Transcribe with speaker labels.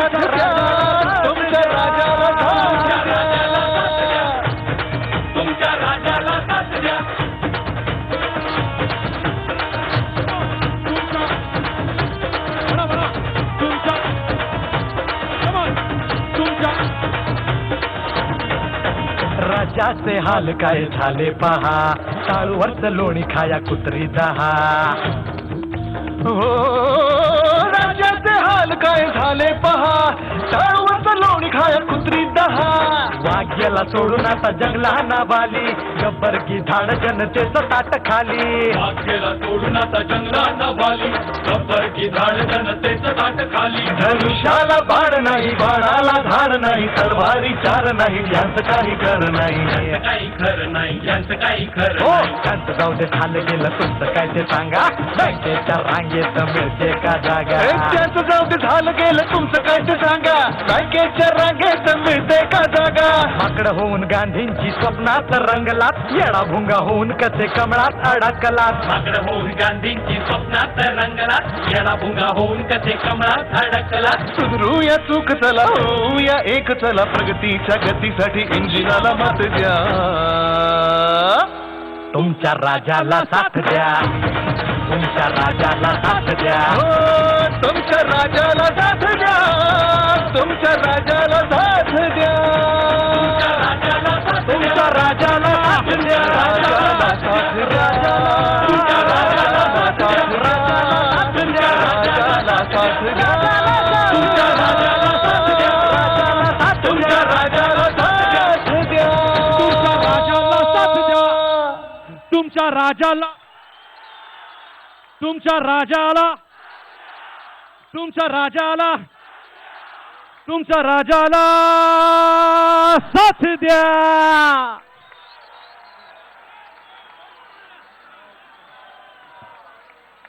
Speaker 1: साथ द्या, तुमच्या राजाला साथ द्या,
Speaker 2: तुमच्या राजाला साथ द्या.
Speaker 3: राजाचे हाल काय झाले पहा, टाळूवरच लोणी खाया कुत्री दहा.
Speaker 1: हो राजाचे हाल काय झाले पहा, टाळूवरच लोणी खाया कुत्री दहा.
Speaker 3: वाघ्याला सोडून आता जंगलाना बाली, गब्बर की झाड जनतेचं ताट खाली.
Speaker 2: वाघेला सोडून आता जंगलांना वाली, गब्बर की झाड जनतेचं ताट खाली.
Speaker 3: धनुष्याला बाण नाही, बाणाला धार नाही, तलवारी चार नाही, यांचं काही कर नाही.
Speaker 2: यांचं काही खरं नाही, यांचं काही खरं
Speaker 3: हो
Speaker 2: नाही.
Speaker 3: त्यांचं जाऊ दे, झालं गेलं तुमचं काय ते सांगा, बँकेच्या रांगेत मिळते का जागा.
Speaker 1: त्याचं जाऊ दे, झालं गेलं तुमचं काय ते सांगा, बँकेच्या रांगेत मिळते का जागा.
Speaker 3: माकड होऊन गांधींची स्वप्नात रंगलात, येडा भुंगा होऊन कसे कमळात अडकलात.
Speaker 2: माकड होऊन गांधींची स्वप्नात रंगलात, येडा भुंगा होऊन कसे कमळात अडकलात.
Speaker 1: सुधरूया चूक चला, होऊया एक चला, प्रगतीच्या गतीसाठी इंजिनाला मत द्या.
Speaker 3: तुमच्या राजाला साथ द्या, तुमच्या राजाला साथ द्या.
Speaker 1: हो तुमच्या राजाला साथ द्या, तुमच्या राजाला साथ द्या,
Speaker 2: तुमच्या राजाला साथ द्या.
Speaker 3: तुमच्या राजाला साथ द्या.
Speaker 1: राजाला साथ द्या,
Speaker 2: तुमच्या राजाला साथ द्या.
Speaker 1: तुमच्या राजाला साथ द्या,
Speaker 2: तुमच्या राजाला साथ द्या.
Speaker 1: तुमच्या राजाला साथ द्या,
Speaker 3: तुमच्या राजाला साथ द्या. तुमच्या राजाला, तुमच्या राजाला, तुमच्या राजाला, तुमच्या राजाला साथ द्या.